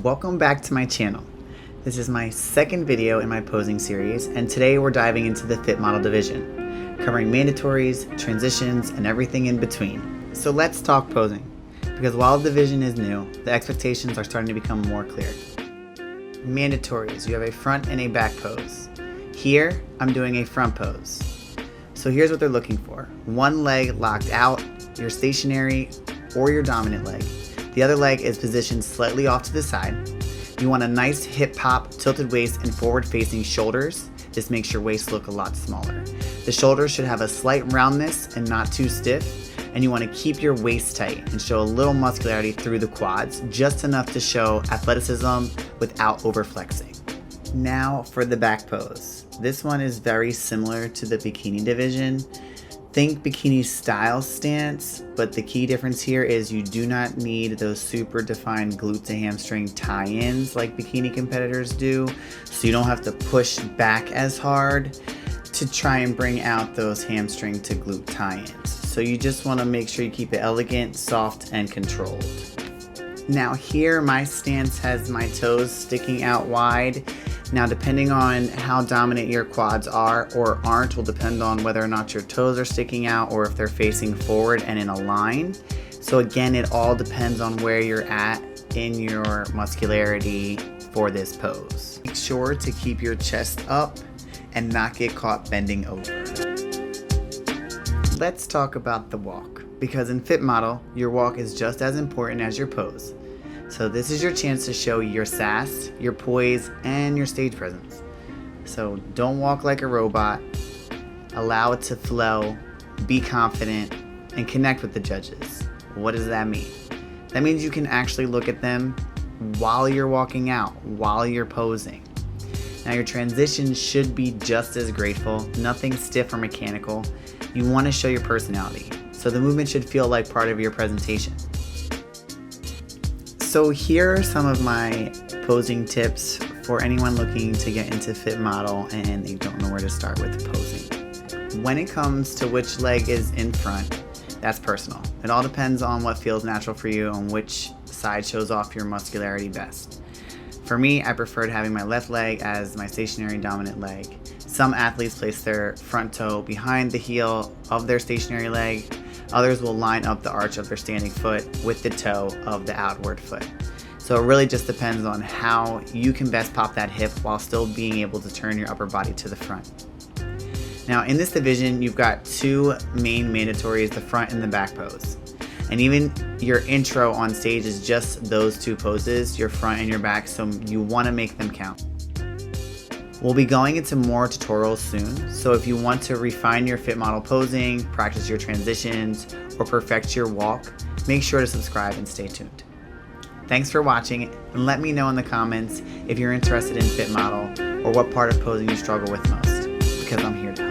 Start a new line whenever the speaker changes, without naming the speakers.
Welcome back to my channel. This is my second video in my posing series, and today we're diving into the fit model division, covering mandatories, transitions, and everything in between. So let's talk posing, because while the division is new, the expectations are starting to become more clear. Mandatories, you have a front and a back pose. Here, I'm doing a front pose. So here's what they're looking for. One leg locked out, your stationary or your dominant leg. The other leg is positioned slightly off to the side. You want a nice hip pop, tilted waist, and forward facing shoulders. This makes your waist look a lot smaller. The shoulders should have a slight roundness and not too stiff. And you want to keep your waist tight and show a little muscularity through the quads, just enough to show athleticism without over flexing. Now for the back pose. This one is very similar to the bikini division. Think bikini style stance, but the key difference here is you do not need those super defined glute to hamstring tie-ins like bikini competitors do, so you don't have to push back as hard to try and bring out those hamstring to glute tie-ins. So you just want to make sure you keep it elegant, soft, and controlled. Now here my stance has my toes sticking out wide. Now depending on how dominant your quads are or aren't will depend on whether or not your toes are sticking out or if they're facing forward and in a line. So again, it all depends on where you're at in your muscularity for this pose. Make sure to keep your chest up and not get caught bending over. Let's talk about the walk, because in Fit Model, your walk is just as important as your pose. So this is your chance to show your sass, your poise, and your stage presence. So don't walk like a robot, allow it to flow, be confident, and connect with the judges. What does that mean? That means you can actually look at them while you're walking out, while you're posing. Now your transitions should be just as graceful, nothing stiff or mechanical. You want to show your personality, so the movement should feel like part of your presentation. So here are some of my posing tips for anyone looking to get into Fit Model and they don't know where to start with posing. When it comes to which leg is in front, that's personal. It all depends on what feels natural for you and which side shows off your muscularity best. For me, I preferred having my left leg as my stationary dominant leg. Some athletes place their front toe behind the heel of their stationary leg. Others will line up the arch of their standing foot with the toe of the outward foot. So it really just depends on how you can best pop that hip while still being able to turn your upper body to the front. Now in this division, you've got two main mandatories, the front and the back pose. And even your intro on stage is just those two poses, your front and your back, so you want to make them count. We'll be going into more tutorials soon, so if you want to refine your Fit Model posing, practice your transitions, or perfect your walk, make sure to subscribe and stay tuned. Thanks for watching, and let me know in the comments if you're interested in Fit Model or what part of posing you struggle with most, because I'm here to help.